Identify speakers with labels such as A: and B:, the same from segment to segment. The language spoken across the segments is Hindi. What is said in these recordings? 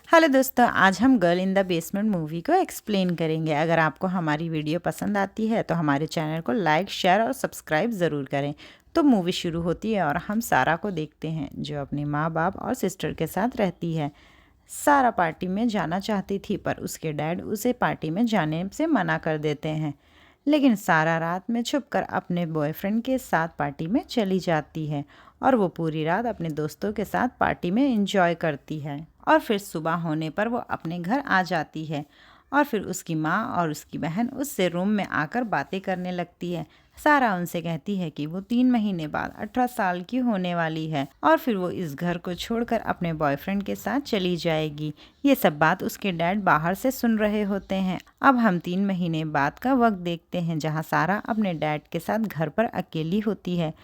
A: हेलो दोस्तों, आज हम girl in the basement movie को एक्सप्लेन करेंगे। अगर आपको हमारी वीडियो पसंद आती है तो हमारे चैनल को लाइक, शेयर और सब्सक्राइब ज़रूर करें। तो मूवी शुरू होती है और हम सारा को देखते हैं जो अपने माँ बाप और सिस्टर के साथ रहती है। सारा पार्टी में जाना चाहती थी पर उसके डैड उसे पार्टी में जाने से मना कर देते हैं। लेकिन सारा रात में छुपकर अपने बॉयफ्रेंड के साथ पार्टी में चली जाती है और वो पूरी रात अपने दोस्तों के साथ पार्टी में एंजॉय करती है। और फिर सुबह होने पर वो अपने घर आ जाती है और फिर उसकी माँ और उसकी बहन उससे रूम में आकर बातें करने लगती है। सारा उनसे कहती है कि वो 3 महीने बाद 18 साल की होने वाली है और फिर वो इस घर को छोड़कर अपने बॉयफ्रेंड के साथ चली जाएगी। ये सब बात उसके डैड बाहर से सुन रहे होते हैं। अब हम 3 महीने बाद का वक्त देखते हैं जहाँ सारा अपने डैड के साथ घर पर अकेली होती है।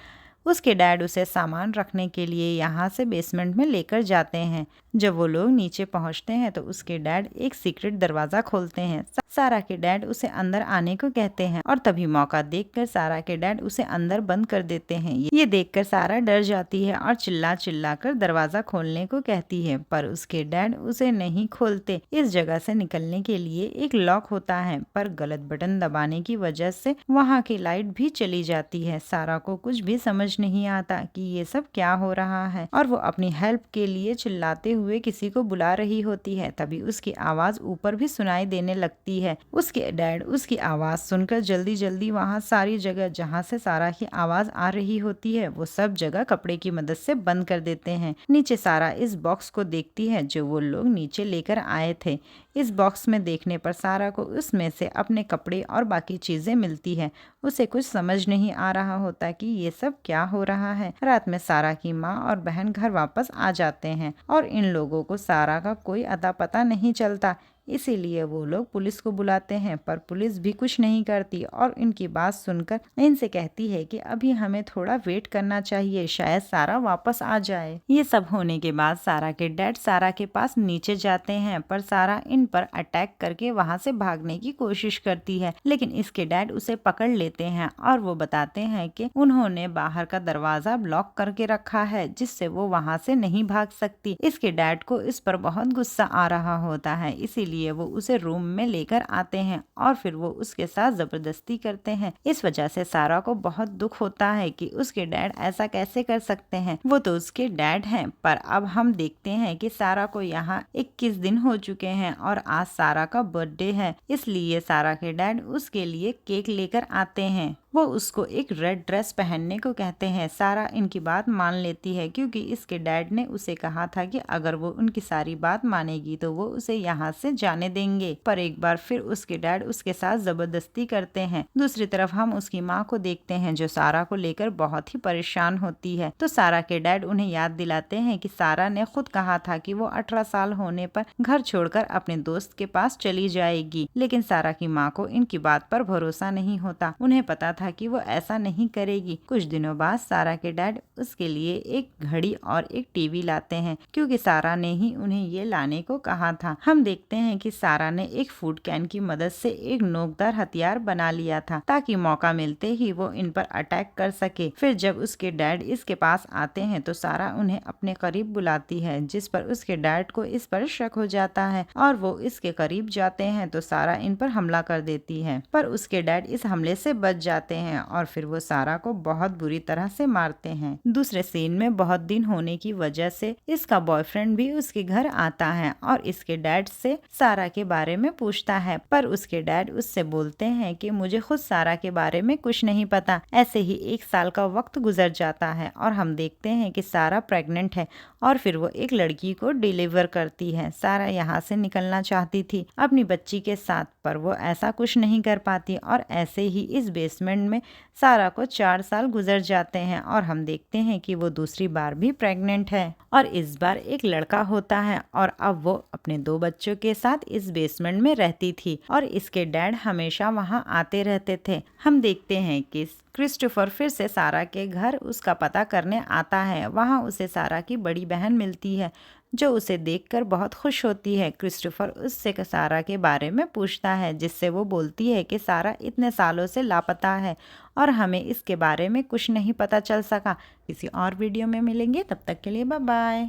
A: उसके डैड उसे सामान रखने के लिए यहाँ से बेसमेंट में लेकर जाते हैं। जब वो लोग नीचे पहुँचते हैं तो उसके डैड एक सीक्रेट दरवाज़ा खोलते हैं। सारा के डैड उसे अंदर आने को कहते हैं और तभी मौका देखकर सारा के डैड उसे अंदर बंद कर देते हैं। ये देखकर सारा डर जाती है और चिल्ला चिल्ला कर दरवाज़ा खोलने को कहती है, पर उसके डैड उसे नहीं खोलते। इस जगह से निकलने के लिए एक लॉक होता है, पर गलत बटन दबाने की वजह से वहाँ की लाइट भी चली जाती है। सारा को कुछ भी समझ नहीं आता कि ये सब क्या हो रहा है और वो अपनी हेल्प के लिए चिल्लाते हुए किसी को बुला रही होती है। तभी उसकी आवाज ऊपर भी सुनाई देने लगती है। उसके डैड उसकी आवाज सुनकर जल्दी जल्दी वहाँ सारी जगह जहाँ से सारा की आवाज आ रही होती है वो सब जगह कपड़े की मदद से बंद कर देते हैं। नीचे सारा इस बॉक्स को देखती है जो वो लोग नीचे लेकर आए थे। इस बॉक्स में देखने पर सारा को उसमें से अपने कपड़े और बाकी चीजें मिलती है। उसे कुछ समझ नहीं आ रहा होता कि ये सब क्या हो रहा है। रात में सारा की माँ और बहन घर वापस आ जाते हैं और इन लोगों को सारा का कोई अता पता नहीं चलता। इसीलिए वो लोग पुलिस को बुलाते हैं, पर पुलिस भी कुछ नहीं करती और इनकी बात सुनकर इनसे कहती है कि अभी हमें थोड़ा वेट करना चाहिए, शायद सारा वापस आ जाए। ये सब होने के बाद सारा के डैड सारा के पास नीचे जाते हैं, पर सारा इन पर अटैक करके वहां से भागने की कोशिश करती है। लेकिन इसके डैड उसे पकड़ लेते हैं और वो बताते हैं कि उन्होंने बाहर का दरवाजा ब्लॉक करके रखा है जिससे वो वहां से नहीं भाग सकती। इसके डैड को इस पर बहुत गुस्सा आ रहा होता है, इसीलिए वो उसे रूम में लेकर आते हैं और फिर वो उसके साथ जबरदस्ती करते हैं। इस वजह से सारा को बहुत दुख होता है कि उसके डैड ऐसा कैसे कर सकते हैं, वो तो उसके डैड हैं। पर अब हम देखते हैं कि सारा को यहाँ 21 दिन हो चुके हैं और आज सारा का बर्थडे है, इसलिए सारा के डैड उसके लिए केक लेकर आते हैं। वो उसको एक रेड ड्रेस पहनने को कहते हैं। सारा इनकी बात मान लेती है क्योंकि इसके डैड ने उसे कहा था कि अगर वो उनकी सारी बात मानेगी तो वो उसे यहाँ से जाने देंगे। पर एक बार फिर उसके डैड उसके साथ जबरदस्ती करते हैं। दूसरी तरफ हम उसकी माँ को देखते हैं जो सारा को लेकर बहुत ही परेशान होती है। तो सारा के डैड उन्हें याद दिलाते हैं कि सारा ने खुद कहा था कि वो 18 साल होने पर घर छोड़कर अपने दोस्त के पास चली जाएगी। लेकिन सारा की माँ को इनकी बात पर भरोसा नहीं होता। उन्हें पता था कि वो ऐसा नहीं करेगी। कुछ दिनों बाद सारा के डैड उसके लिए एक घड़ी और एक टीवी लाते हैं क्योंकि सारा ने ही उन्हें ये लाने को कहा था। हम देखते हैं कि सारा ने एक फूड कैन की मदद से एक नोकदार हथियार बना लिया था ताकि मौका मिलते ही वो इन पर अटैक कर सके। फिर जब उसके डैड इसके पास आते हैं तो सारा उन्हें अपने करीब बुलाती है, जिस पर उसके डैड को इस पर शक हो जाता है और वो इसके करीब जाते हैं तो सारा इन पर हमला कर देती है। पर उसके डैड इस हमले से बच जाते हैं और फिर वो सारा को बहुत बुरी तरह से मारते हैं। दूसरे सीन में बहुत दिन होने की वजह से इसका बॉयफ्रेंड भी उसके घर आता है और इसके डैड से सारा के बारे में पूछता है, पर उसके डैड उससे बोलते हैं कि मुझे खुद सारा के बारे में कुछ नहीं पता। ऐसे ही 1 साल का वक्त गुजर जाता है और हम देखते हैं कि सारा प्रेग्नेंट है और फिर वो एक लड़की को डिलीवर करती है। सारा यहाँ से निकलना चाहती थी अपनी बच्ची के साथ, पर वो ऐसा कुछ नहीं कर पाती और ऐसे ही इस बेसमेंट में सारा को 4 साल गुजर जाते हैं और हम देखते हैं कि वो दूसरी बार भी प्रेग्नेंट है और इस बार एक लड़का होता है और अब वो अपने 2 बच्चों के साथ इस बेसमेंट में रहती थी और इसके डैड हमेशा वहाँ आते रहते थे। हम देखते हैं कि क्रिस्टोफर फिर से सारा के घर उसका पता करने आता है। वहाँ उसे सारा की बड़ी बहन मिलती है जो उसे देखकर बहुत खुश होती है। क्रिस्टोफर उससे सारा के बारे में पूछता है जिससे वो बोलती है कि सारा इतने सालों से लापता है और हमें इसके बारे में कुछ नहीं पता चल सका। किसी और वीडियो में मिलेंगे, तब तक के लिए बाय बाय।